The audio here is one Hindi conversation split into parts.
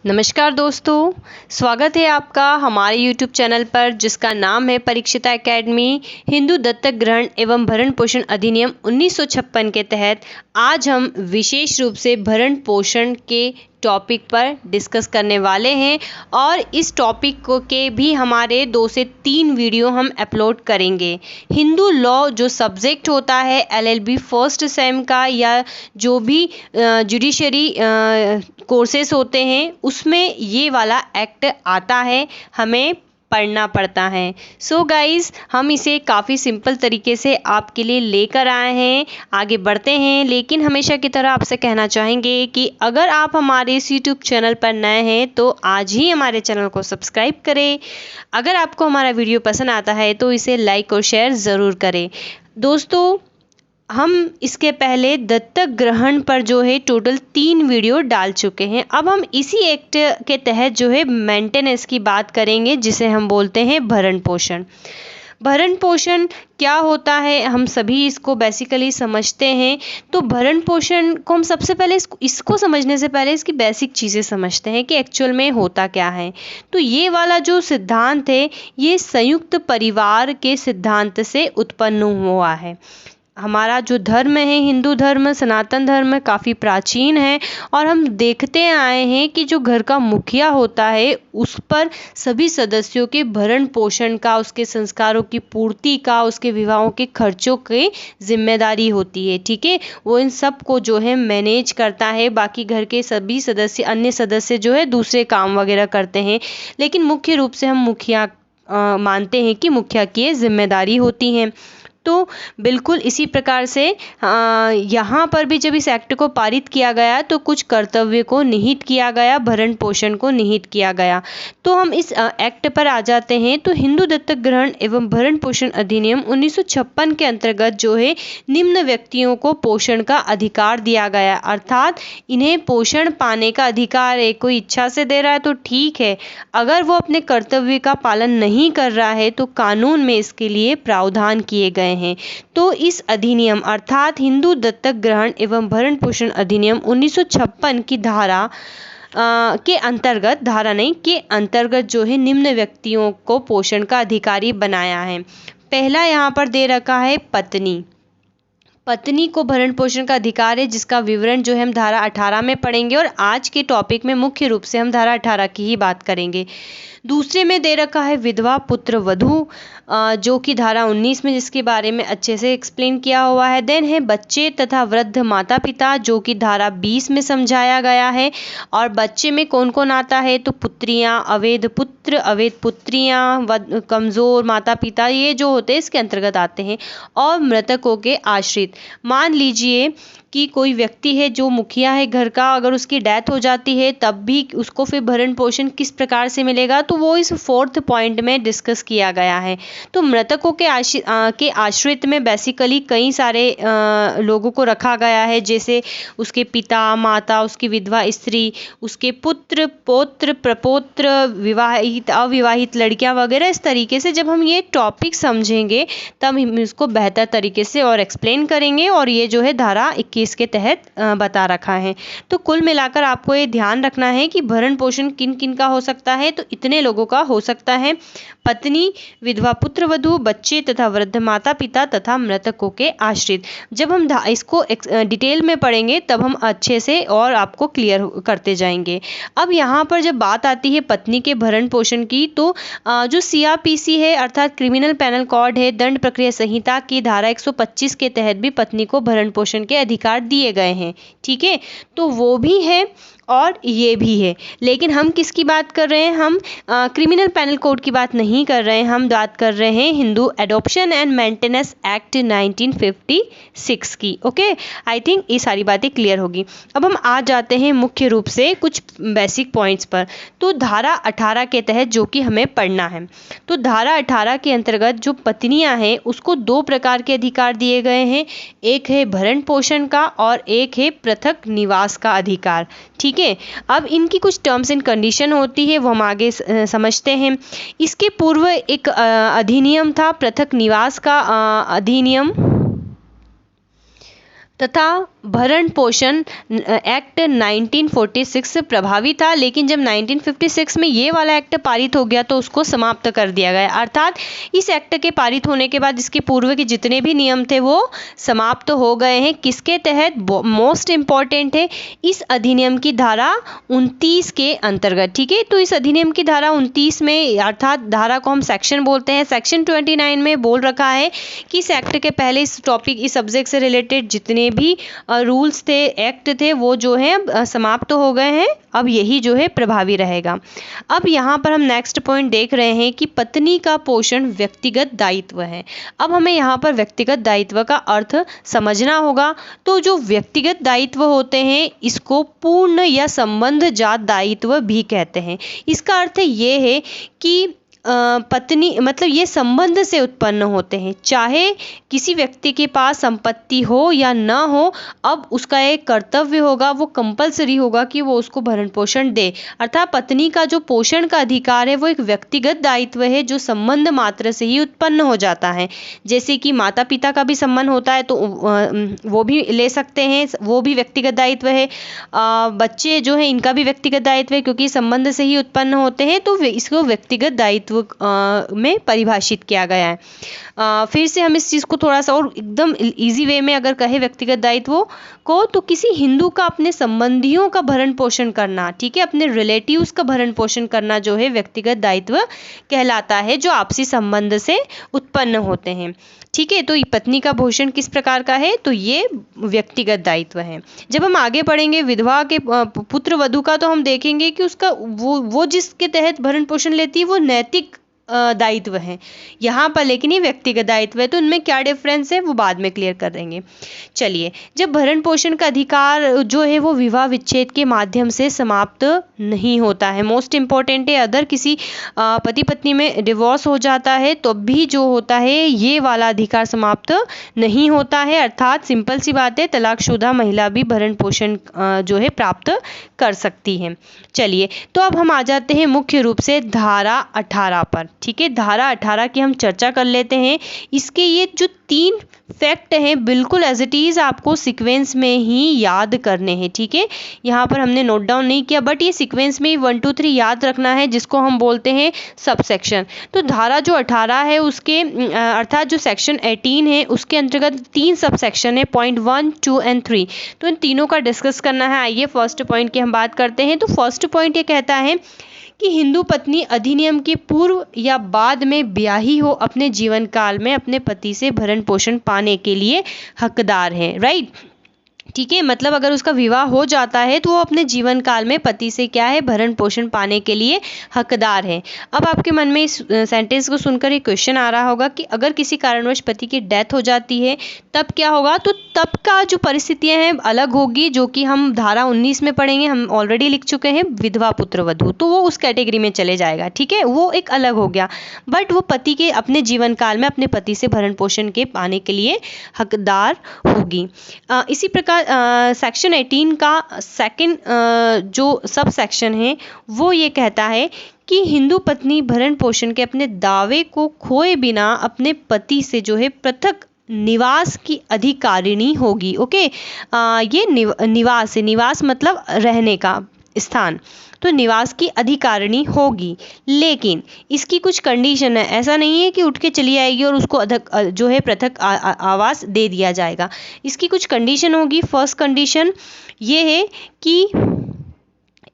नमस्कार दोस्तों, स्वागत है आपका हमारे YouTube चैनल पर जिसका नाम है परीक्षिता एकेडमी। हिंदू दत्तक ग्रहण एवं भरण पोषण अधिनियम 1956 के तहत आज हम विशेष रूप से भरण पोषण के टॉपिक पर डिस्कस करने वाले हैं और इस टॉपिक को के भी हमारे 2 से 3 वीडियो हम अपलोड करेंगे। हिंदू लॉ जो सब्जेक्ट होता है LLB फर्स्ट सेम का या जो भी जुडिशरी कोर्सेस होते हैं उसमें ये वाला एक्ट आता है, हमें पढ़ना पड़ता है। सो गाइस, हम इसे काफ़ी सिंपल तरीके से आपके लिए लेकर आए हैं। आगे बढ़ते हैं, लेकिन हमेशा की तरह आपसे कहना चाहेंगे कि अगर आप हमारे इस YouTube चैनल पर नए हैं तो आज ही हमारे चैनल को सब्सक्राइब करें। अगर आपको हमारा वीडियो पसंद आता है तो इसे लाइक और शेयर ज़रूर करें। दोस्तों, हम इसके पहले दत्तक ग्रहण पर जो है टोटल 3 वीडियो डाल चुके हैं। अब हम इसी एक्ट के तहत जो है मेंटेनेंस की बात करेंगे जिसे हम बोलते हैं भरण पोषण। भरण पोषण क्या होता है हम सभी इसको बेसिकली समझते हैं। तो भरण पोषण को हम सबसे पहले इसको समझने से पहले इसकी बेसिक चीज़ें समझते हैं कि एक्चुअल में होता क्या है। तो ये वाला जो सिद्धांत है ये संयुक्त परिवार के सिद्धांत से उत्पन्न हुआ है। हमारा जो धर्म है, हिंदू धर्म, सनातन धर्म काफ़ी प्राचीन है और हम देखते आए हैं कि जो घर का मुखिया होता है उस पर सभी सदस्यों के भरण पोषण का, उसके संस्कारों की पूर्ति का, उसके विवाहों के खर्चों की जिम्मेदारी होती है। ठीक है, वो इन सब को जो है मैनेज करता है। बाकी घर के सभी सदस्य, अन्य सदस्य जो है दूसरे काम वगैरह करते हैं, लेकिन मुख्य रूप से हम मुखिया मानते हैं कि मुखिया की ये जिम्मेदारी होती है। तो बिल्कुल इसी प्रकार से यहाँ पर भी जब इस एक्ट को पारित किया गया तो कुछ कर्तव्य को निहित किया गया, भरण पोषण को निहित किया गया। तो हम इस एक्ट पर आ जाते हैं। तो हिंदू दत्तक ग्रहण एवं भरण पोषण अधिनियम 1956 के अंतर्गत जो है निम्न व्यक्तियों को पोषण का अधिकार दिया गया, अर्थात इन्हें पोषण पाने का अधिकार है। कोई इच्छा से दे रहा है तो ठीक है, अगर वो अपने कर्तव्य का पालन नहीं कर रहा है तो कानून में इसके लिए प्रावधान किए गए हैं। तो इस अधिनियम अर्थात हिंदू दत्तक ग्रहण एवं भरण पोषण अधिनियम 1956 की धारा के अंतर्गत, धारा नहीं के अंतर्गत जो है निम्न व्यक्तियों को पोषण का अधिकारी बनाया है। पहला यहाँ पर दे रखा है पत्नी। पत्नी को भरण पोषण का अधिकार है, जिसका विवरण जो है हम धारा 18 में पढ़ेंगे और आज के टॉपिक में मुख्य रूप से हम धारा 18 की ही बात करेंगे। दूसरे में दे रखा है विधवा पुत्र वधू, जो कि धारा 19 में जिसके बारे में अच्छे से एक्सप्लेन किया हुआ है। देन है बच्चे तथा वृद्ध माता पिता, जो कि धारा 20 में समझाया गया है। और बच्चे में कौन कौन आता है तो पुत्रियां, अवैध पुत्र, अवैध पुत्रियां, कमज़ोर माता पिता, ये जो होते हैं इसके अंतर्गत आते हैं। और मृतकों के आश्रित, मान लीजिए कि कोई व्यक्ति है जो मुखिया है घर का, अगर उसकी डेथ हो जाती है तब भी उसको फिर भरण पोषण किस प्रकार से मिलेगा, तो वो इस 4th पॉइंट में डिस्कस किया गया है। तो मृतकों के आश्रित में बेसिकली कई सारे लोगों को रखा गया है, जैसे उसके पिता, माता, उसकी विधवा स्त्री, उसके पुत्र, पौत्र, प्रपौत्र, विवाहित, अविवाहित लड़कियां वगैरह। इस तरीके से जब हम ये टॉपिक समझेंगे तब हम इसको बेहतर तरीके से और एक्सप्लेन करेंगे। और ये जो है धारा 21 के तहत बता रखा है। तो कुल मिलाकर आपको ये ध्यान रखना है कि भरण पोषण किन किन का हो सकता है, तो इतने लोगों का हो सकता है: पत्नी, विधवा पुत्र वधू, बच्चे तथा वृद्ध माता पिता तथा मृतकों के आश्रित। जब हम इसको डिटेल में पढ़ेंगे तब हम अच्छे से और आपको क्लियर करते जाएंगे। अब यहाँ पर जब बात आती है पत्नी के भरण पोषण की, तो जो CRPC है अर्थात क्रिमिनल पैनल कोड है, दंड प्रक्रिया संहिता की धारा 125 के तहत भी पत्नी को भरण पोषण के अधिकार दिए गए हैं। ठीक है, तो वो भी है और ये भी है, लेकिन हम किसकी बात कर रहे हैं? हम क्रिमिनल पैनल कोड की बात नहीं कर रहे हैं, हम बात कर रहे हैं Hindu adoption and maintenance act 1956 की। ओके, आई थिंक ये सारी बातें क्लियर होगी। अब हम आ जाते हैं मुख्य रूप से कुछ बेसिक पॉइंट्स पर। तो धारा 18 के तहत जो कि हमें पढ़ना है, तो धारा 18 के अंतर्गत जो पत्नियां हैं उसको 2 प्रकार के अधिकार दिए गए हैं। एक है भरण पोषण का और एक है पृथक निवास का अधिकार। ठीक है, अब इनकी कुछ टर्म्स एंड कंडीशन होती है, वो हम आगे समझते हैं। इसके पूर्व एक अधिनियम था पृथक निवास का अधिनियम, तथा भरण पोषण एक्ट 1946 प्रभावी था, लेकिन जब 1956 में ये वाला एक्ट पारित हो गया तो उसको समाप्त कर दिया गया। अर्थात इस एक्ट के पारित होने के बाद इसके पूर्व के जितने भी नियम थे वो समाप्त हो गए हैं। किसके तहत? मोस्ट इम्पॉर्टेंट है, इस अधिनियम की धारा 29 के अंतर्गत। ठीक है, तो इस अधिनियम की धारा 29 में, अर्थात धारा को हम सेक्शन बोलते हैं, सेक्शन 29 में बोल रखा है कि इस एक्ट के पहले इस टॉपिक, इस सब्जेक्ट से रिलेटेड जितने भी रूल्स थे, एक्ट थे, वो जो है समाप्त हो गए हैं। अब यही जो है प्रभावी रहेगा। अब यहाँ पर हम नेक्स्ट पॉइंट देख रहे हैं कि पत्नी का पोषण व्यक्तिगत दायित्व है। अब हमें यहाँ पर व्यक्तिगत दायित्व का अर्थ समझना होगा। तो जो व्यक्तिगत दायित्व होते हैं इसको पूर्ण या संबंधजात दायित्व भी कहते हैं। इसका अर्थ ये है कि पत्नी मतलब ये संबंध से उत्पन्न होते हैं, चाहे किसी व्यक्ति के पास संपत्ति हो या ना हो। अब उसका एक कर्तव्य होगा, वो कंपलसरी होगा कि वो उसको भरण पोषण दे। अर्थात पत्नी का जो पोषण का अधिकार है वो एक व्यक्तिगत दायित्व है जो संबंध मात्र से ही उत्पन्न हो जाता है। जैसे कि माता पिता का भी संबंध होता है तो वो भी ले सकते हैं, वो भी व्यक्तिगत दायित्व है। बच्चे जो है इनका भी व्यक्तिगत दायित्व है क्योंकि संबंध से ही उत्पन्न होते हैं, तो इसको व्यक्तिगत दायित्व में परिभाषित किया गया है। फिर से हम इस चीज़ को थोड़ा सा और एकदम इजी वे में अगर कहे व्यक्तिगत दायित्व को, तो किसी हिंदू का अपने संबंधियों का भरण पोषण करना, ठीक है, अपने रिलेटिव्स का भरण पोषण करना जो है व्यक्तिगत दायित्व कहलाता है, जो आपसी संबंध से उत्पन्न होते हैं। ठीक है, तो ये पत्नी का पोषण किस प्रकार का है? तो ये व्यक्तिगत दायित्व है। जब हम आगे पढ़ेंगे विधवा के पुत्र वधू का, तो हम देखेंगे कि उसका वो जिसके तहत भरण पोषण लेती है वो नैतिक दायित्व है यहाँ पर, लेकिन ये व्यक्तिगत दायित्व है। तो इनमें क्या डिफरेंस है वो बाद में क्लियर कर देंगे। चलिए, जब भरण पोषण का अधिकार जो है वो विवाह विच्छेद के माध्यम से समाप्त नहीं होता है। मोस्ट इम्पॉर्टेंट है, अगर किसी पति पत्नी में डिवोर्स हो जाता है तो भी जो होता है ये वाला अधिकार समाप्त नहीं होता है। अर्थात सिंपल सी बात है, तलाकशुदा महिला भी भरण पोषण जो है प्राप्त कर सकती है। चलिए, तो अब हम आ जाते हैं मुख्य रूप से धारा 18 पर। ठीक है, धारा 18 की हम चर्चा कर लेते हैं। इसके ये जो 3 फैक्ट हैं बिल्कुल एज इट इज़ आपको सीक्वेंस में ही याद करने हैं। ठीक है, यहाँ पर हमने नोट डाउन नहीं किया, बट ये सीक्वेंस में ही 1 2 3 याद रखना है, जिसको हम बोलते हैं सबसेक्शन। तो धारा जो 18 है उसके अर्थात जो सेक्शन 18 है उसके अंतर्गत 3 सबसेक्शन है, पॉइंट 1 2 एंड 3। तो इन तीनों का डिस्कस करना है। आइए फर्स्ट पॉइंट की हम बात करते हैं। तो फर्स्ट पॉइंट ये कहता है कि हिंदू पत्नी अधिनियम के पूर्व या बाद में ब्याही हो अपने जीवन काल में अपने पति से भरण पोषण पाने के लिए हकदार है। राइट, ठीक है, मतलब अगर उसका विवाह हो जाता है तो वो अपने जीवन काल में पति से क्या है, भरण पोषण पाने के लिए हकदार है। अब आपके मन में इस सेंटेंस को सुनकर एक क्वेश्चन आ रहा होगा कि अगर किसी कारणवश पति की डेथ हो जाती है तब क्या होगा? तो तब का जो परिस्थितियां हैं अलग होगी, जो कि हम धारा 19 में पढ़ेंगे। हम ऑलरेडी लिख चुके हैं विधवा पुत्र वधू, तो वो उस कैटेगरी में चले जाएगा। ठीक है, वो एक अलग हो गया, बट वो पति के अपने जीवन काल में अपने पति से भरण पोषण के पाने के लिए हकदार होगी। इसी प्रकार सेक्शन 18 का सेकंड जो सब सेक्शन है वो ये कहता है कि हिंदू पत्नी भरण पोषण के अपने दावे को खोए बिना अपने पति से जो है पृथक निवास की अधिकारिणी होगी। ओके, ये निवास है, निवास मतलब रहने का स्थान, तो निवास की अधिकारिणी होगी। लेकिन इसकी कुछ कंडीशन है, ऐसा नहीं है कि उठ के चली आएगी और उसको जो है पृथक आवास दे दिया जाएगा। इसकी कुछ कंडीशन होगी। फर्स्ट कंडीशन ये है कि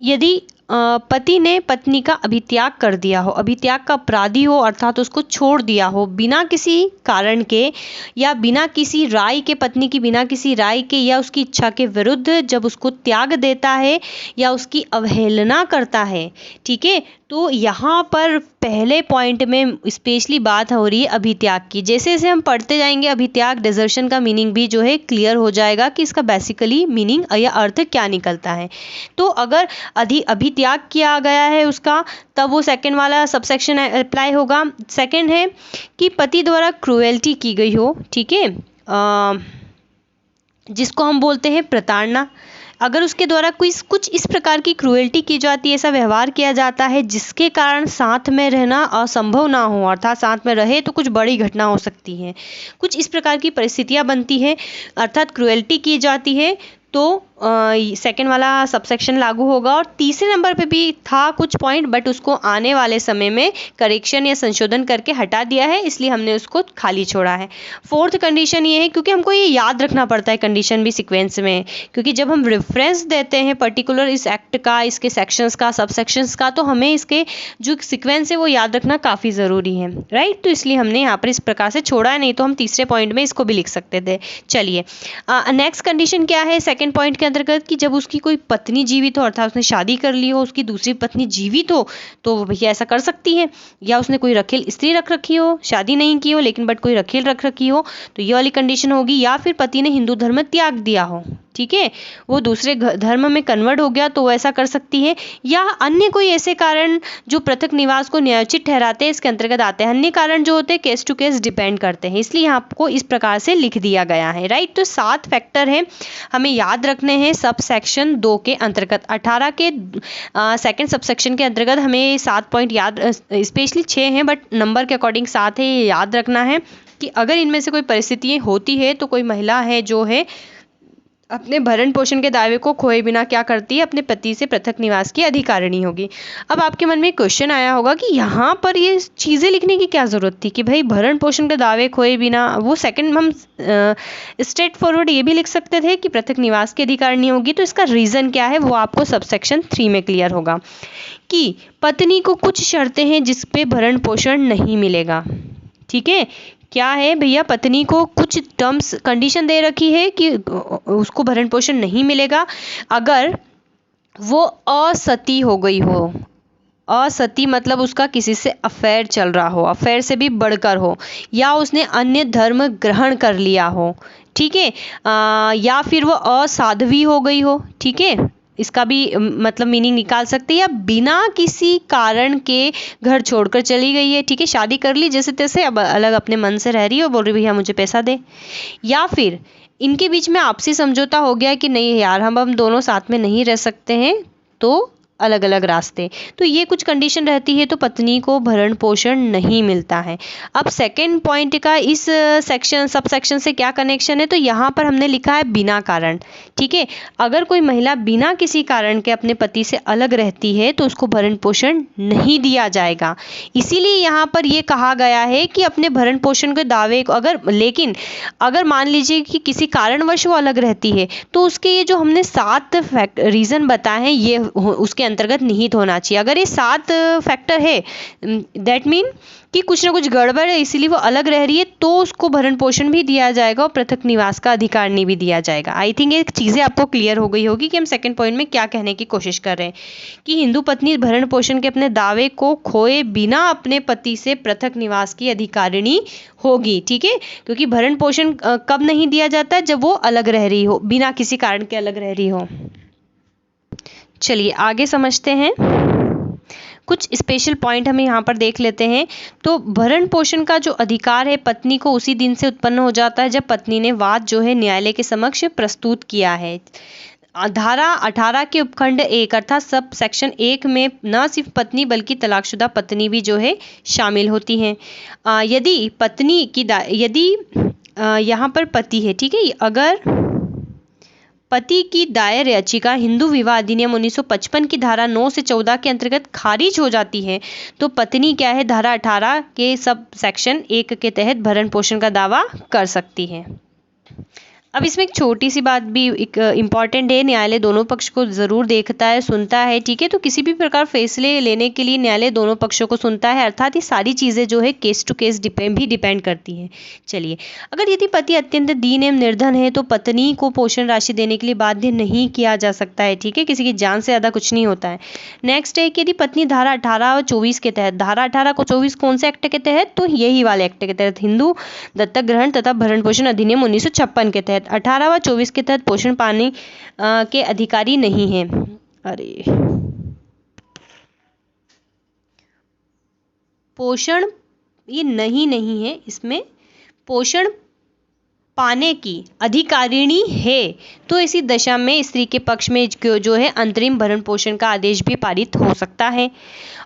यदि पति ने पत्नी का अभित्याग कर दिया हो, अभित्याग का अपराधी हो, अर्थात उसको छोड़ दिया हो बिना किसी कारण के या बिना किसी राय के, पत्नी की बिना किसी राय के या उसकी इच्छा के विरुद्ध जब उसको त्याग देता है या उसकी अवहेलना करता है। ठीक है, तो यहाँ पर पहले पॉइंट में स्पेशली बात हो रही है अभित्याग की। जैसे जैसे हम पढ़ते जाएंगे अभित्याग डिजर्शन का मीनिंग भी जो है क्लियर हो जाएगा कि इसका बेसिकली मीनिंग या अर्थ क्या निकलता है। तो अगर अभित्याग किया गया है उसका, तब वो सेकंड वाला सबसेक्शन अप्लाई होगा। सेकंड है कि पति द्वारा क्रूएल्टी की गई हो, ठीक है, जिसको हम बोलते हैं प्रताड़ना। अगर उसके द्वारा कुछ इस प्रकार की क्रूएल्टी की जाती है, ऐसा व्यवहार किया जाता है जिसके कारण साथ में रहना असंभव ना हो, अर्थात साथ में रहे तो कुछ बड़ी घटना हो सकती है, कुछ इस प्रकार की परिस्थितियां बनती है, अर्थात क्रूएल्टी की जाती है, तो सेकंड वाला सबसेक्शन लागू होगा। और तीसरे नंबर पे भी था कुछ पॉइंट, बट उसको आने वाले समय में करेक्शन या संशोधन करके हटा दिया है, इसलिए हमने उसको खाली छोड़ा है। फोर्थ कंडीशन ये है, क्योंकि हमको ये याद रखना पड़ता है कंडीशन भी सीक्वेंस में, क्योंकि जब हम रेफरेंस देते हैं पर्टिकुलर इस एक्ट का, इसके सेक्शंस का, सब सेक्शंस का, तो हमें इसके जो सीक्वेंस है वो याद रखना काफ़ी ज़रूरी है, राइट। तो इसलिए हमने यहाँ पर इस प्रकार से छोड़ा है, नहीं तो हम तीसरे पॉइंट में इसको भी लिख सकते थे। चलिए नेक्स्ट कंडीशन क्या है सेकेंड पॉइंट के अंतर्गत, कि जब उसकी कोई पत्नी जीवित हो, अर्थात उसने शादी कर ली हो, उसकी दूसरी पत्नी जीवित हो, तो वो भैया ऐसा कर सकती है, या उसने कोई रखेल स्त्री रख रखी हो, शादी नहीं की हो लेकिन बट कोई रखेल रख रखी हो, तो ये वाली कंडीशन होगी। या फिर पति ने हिंदू धर्म त्याग दिया हो, ठीक है, वो दूसरे धर्म में कन्वर्ट हो गया, तो वो ऐसा कर सकती है। या अन्य कोई ऐसे कारण जो पृथक निवास को न्यायोचित ठहराते हैं, इसके अंतर्गत आते हैं। अन्य कारण जो होते हैं केस टू केस डिपेंड करते हैं, इसलिए यहाँ आपको इस प्रकार से लिख दिया गया है, राइट। तो 7 फैक्टर है हमें याद रखने हैं सब सेक्शन 2 के अंतर्गत। 18 के सेकंड सब सेक्शन के अंतर्गत हमें 7 पॉइंट याद, स्पेशली 6 हैं बट नंबर के अकॉर्डिंग 7 है, ये याद रखना है कि अगर इनमें से कोई परिस्थितियाँ होती है तो कोई महिला है जो है अपने भरण पोषण के दावे को खोए बिना क्या करती है, अपने पति से पृथक निवास की अधिकारिणी होगी। अब आपके मन में क्वेश्चन आया होगा कि यहाँ पर ये चीज़ें लिखने की क्या ज़रूरत थी कि भाई भरण पोषण के दावे खोए बिना, वो सेकंड हम स्ट्रेट फॉरवर्ड ये भी लिख सकते थे कि पृथक निवास की अधिकारिणी होगी। तो इसका रीज़न क्या है वो आपको सबसेक्शन 3 में क्लियर होगा कि पत्नी को कुछ शर्तें हैं जिस पे भरण पोषण नहीं मिलेगा, ठीक है। क्या है भैया, पत्नी को कुछ टर्म्स कंडीशन दे रखी है कि उसको भरण पोषण नहीं मिलेगा अगर वो असती हो गई हो। असती मतलब उसका किसी से अफेयर चल रहा हो, अफेयर से भी बढ़कर हो, या उसने अन्य धर्म ग्रहण कर लिया हो, ठीक है, या फिर वो असाध्वी हो गई हो, ठीक है, इसका भी मतलब मीनिंग निकाल सकते हैं। या बिना किसी कारण के घर छोड़कर चली गई है, ठीक है, शादी कर ली जैसे तैसे, अब अलग अपने मन से रह रही है और बोल रही भैया मुझे पैसा दे। या फिर इनके बीच में आपसी समझौता हो गया कि नहीं यार हम दोनों साथ में नहीं रह सकते हैं, तो अलग अलग रास्ते, तो ये कुछ कंडीशन रहती है तो पत्नी को भरण पोषण नहीं मिलता है। अब सेकंड पॉइंट का इस सेक्शन सब सेक्शन से क्या कनेक्शन है, तो यहाँ पर हमने लिखा है बिना कारण, ठीक है। अगर कोई महिला बिना किसी कारण के अपने पति से अलग रहती है तो उसको भरण पोषण नहीं दिया जाएगा। इसीलिए यहाँ पर ये कहा गया है कि अपने भरण पोषण के दावे को अगर मान लीजिए कि किसी कारणवश वो अलग रहती है, तो उसके ये जो हमने 7 रीज़न बताए हैं ये उसके अंतर्गत निहित होना चाहिए। अगर ये 7 फैक्टर है, दैट मीन कि कुछ ना कुछ गड़बड़ है इसीलिए वो अलग रह रही है, तो उसको भरण पोषण भी दिया जाएगा और पृथक निवास का अधिकारिणी भी दिया जाएगा। आई थिंक ये चीज़ें आपको क्लियर हो गई होगी कि हम सेकंड पॉइंट में क्या कहने की कोशिश कर रहे हैं, कि हिंदू पत्नी भरण पोषण के अपने दावे को खोए बिना अपने पति से पृथक निवास की अधिकारिणी होगी, ठीक है। क्योंकि भरण पोषण कब नहीं दिया जाता, जब वो अलग रह रही हो, बिना किसी कारण के अलग रह रही हो। चलिए आगे समझते हैं, कुछ स्पेशल पॉइंट हम यहाँ पर देख लेते हैं। तो भरण पोषण का जो अधिकार है पत्नी को उसी दिन से उत्पन्न हो जाता है जब पत्नी ने वाद जो है न्यायालय के समक्ष प्रस्तुत किया है। धारा 18 के उपखंड 1 अर्थात सब सेक्शन 1 में न सिर्फ पत्नी बल्कि तलाकशुदा पत्नी भी जो है शामिल होती हैं। यदि यहाँ पर पति है, ठीक है, अगर पति की दायर याचिका हिंदू विवाह अधिनियम 1955 की धारा 9 से 14 के अंतर्गत खारिज हो जाती है, तो पत्नी क्या है, धारा 18 के सब सेक्शन 1 के तहत भरण पोषण का दावा कर सकती है। अब इसमें एक छोटी सी बात भी एक इम्पॉर्टेंट है, न्यायालय दोनों पक्ष को ज़रूर देखता है, सुनता है, ठीक है। तो किसी भी प्रकार फैसले लेने के लिए न्यायालय दोनों पक्षों को सुनता है, अर्थात ये सारी चीज़ें जो है केस टू केस डिपेंड करती हैं। चलिए, अगर यदि पति अत्यंत दीन एवं निर्धन है तो पत्नी को पोषण राशि देने के लिए बाध्य नहीं किया जा सकता है, ठीक है, किसी की जान से ज़्यादा कुछ नहीं होता है। नेक्स्ट है कि यदि पत्नी धारा 18 और 24 के तहत, धारा 18 को 24 कौन से एक्ट के तहत, तो यही वाले एक्ट के तहत, हिंदू दत्तक ग्रहण तथा भरण पोषण अधिनियम 1956 के तहत 18 व 24 के तहत पोषण पाने के अधिकारी नहीं है। अरे पोषण ये नहीं है, इसमें पोषण पाने की अधिकारिणी है तो इसी दशा में स्त्री के पक्ष में जो है अंतरिम भरण पोषण का आदेश भी पारित हो सकता है।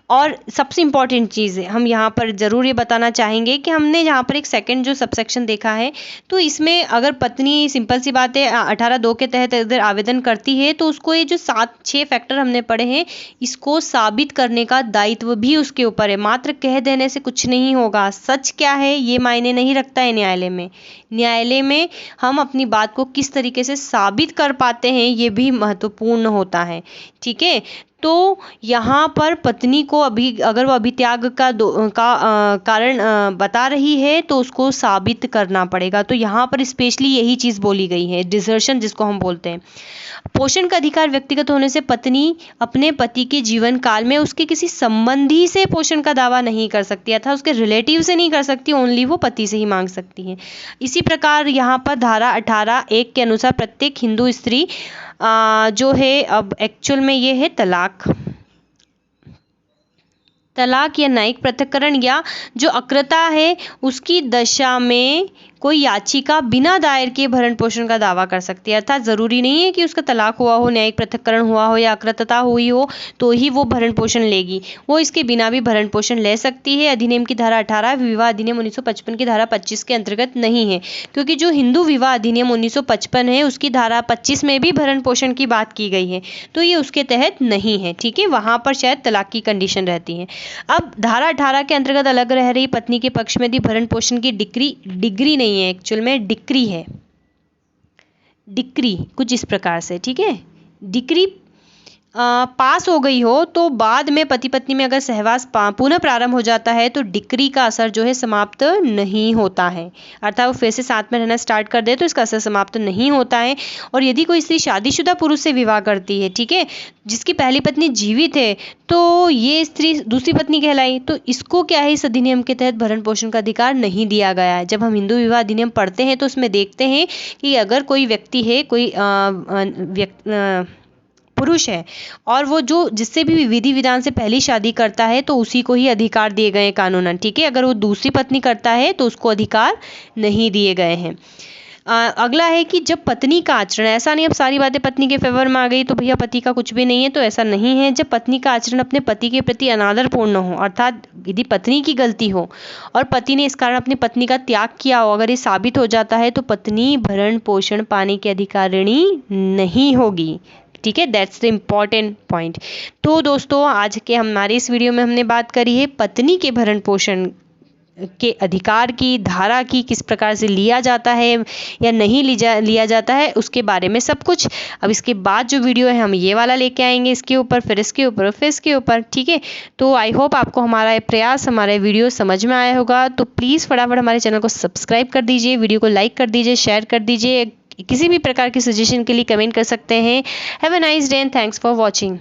और सबसे इम्पॉर्टेंट चीज़ है, हम यहाँ पर ज़रूर ये बताना चाहेंगे कि हमने यहाँ पर एक सेकंड जो सबसेक्शन देखा है, तो इसमें अगर पत्नी, सिंपल सी बात है, 18(2) के तहत अगर आवेदन करती है तो उसको ये जो 7-6 फैक्टर हमने पढ़े हैं, इसको साबित करने का दायित्व भी उसके ऊपर है। मात्र कह देने से कुछ नहीं होगा। सच क्या है ये मायने नहीं रखता है न्यायालय में। न्यायालय में हम अपनी बात को किस तरीके से साबित कर पाते हैं ये भी महत्वपूर्ण होता है। ठीक है, तो यहाँ पर पत्नी को अगर वो अभित्याग का कारण बता रही है तो उसको साबित करना पड़ेगा। तो यहाँ पर स्पेशली यही चीज़ बोली गई है, डिसर्शन जिसको हम बोलते हैं। पोषण का अधिकार व्यक्तिगत होने से पत्नी अपने पति के जीवन काल में उसके किसी संबंधी से पोषण का दावा नहीं कर सकती, अर्थात उसके रिलेटिव से नहीं कर सकती, ओनली वो पति से ही मांग सकती है। इसी प्रकार यहाँ पर धारा 18(1) के अनुसार प्रत्येक हिंदू स्त्री जो है, अब एक्चुअल में ये है तलाक या न्यायिक पृथक्करण या जो अक्रता है उसकी दशा में कोई याचिका बिना दायर किए भरण पोषण का दावा कर सकती है। अर्थात ज़रूरी नहीं है कि उसका तलाक हुआ हो, न्यायिक पृथक्करण हुआ हो या अक्रतता हुई हो तो ही वो भरण पोषण लेगी, वो इसके बिना भी भरण पोषण ले सकती है। अधिनियम की धारा 18 विवाह अधिनियम 1955 की धारा 25 के अंतर्गत नहीं है, क्योंकि जो हिंदू विवाह अधिनियम 1955 है उसकी धारा 25 में भी भरण पोषण की बात की गई है, तो ये उसके तहत नहीं है। ठीक है, वहाँ पर शायद तलाक की कंडीशन रहती है। अब धारा 18 के अंतर्गत अलग रह रही पत्नी के पक्ष में यदि भरण पोषण की डिग्री नहीं है, एक्चुअल में डिक्री है, डिक्री कुछ इस प्रकार से, ठीक है, डिक्री पास हो गई हो तो बाद में पति पत्नी में अगर सहवास पुनः प्रारंभ हो जाता है तो डिक्री का असर जो है समाप्त नहीं होता है, अर्थात वो फिर से साथ में रहना स्टार्ट कर दे तो इसका असर समाप्त नहीं होता है। और यदि कोई स्त्री शादीशुदा पुरुष से विवाह करती है, ठीक है, जिसकी पहली पत्नी जीवित है, तो ये स्त्री दूसरी पत्नी कहलाई, तो इसको क्या है, इस अधिनियम के तहत भरण पोषण का अधिकार नहीं दिया गया है। जब हम हिंदू विवाह अधिनियम पढ़ते हैं तो उसमें देखते हैं कि अगर कोई व्यक्ति है, कोई पुरुष है और वो जो जिससे भी विधि विधान से पहली शादी करता है तो उसी को ही अधिकार दिए गए कानूनन। ठीक है, अगर वो दूसरी पत्नी करता है तो उसको अधिकार नहीं दिए गए हैं। अगला है कि जब पत्नी का आचरण, ऐसा नहीं अब सारी बातें पत्नी के फेवर में आ गई तो भैया पति का कुछ भी नहीं है, तो ऐसा नहीं है। जब पत्नी का आचरण अपने पति के प्रति अनादरपूर्ण हो, अर्थात यदि पत्नी की गलती हो और पति ने इस कारण अपनी पत्नी का त्याग किया हो, अगर ये साबित हो जाता है तो पत्नी भरण पोषण पाने की अधिकारिणी नहीं होगी। ठीक है, दैट्स द इम्पॉर्टेंट पॉइंट। तो दोस्तों आज के हमारे इस वीडियो में हमने बात करी है पत्नी के भरण पोषण के अधिकार की, धारा की, किस प्रकार से लिया जाता है या नहीं लिया जाता है उसके बारे में सब कुछ। अब इसके बाद जो वीडियो है हम ये वाला लेके आएंगे, इसके ऊपर, फिर इसके ऊपर, फिर इसके ऊपर। ठीक है, तो आई होप आपको हमारा प्रयास, हमारा वीडियो समझ में आया होगा। तो प्लीज़ फटाफट हमारे चैनल को सब्सक्राइब कर दीजिए, वीडियो को लाइक कर दीजिए, शेयर कर दीजिए। किसी भी प्रकार की सजेशन के लिए कमेंट कर सकते हैं। Have a nice day and thanks for watching.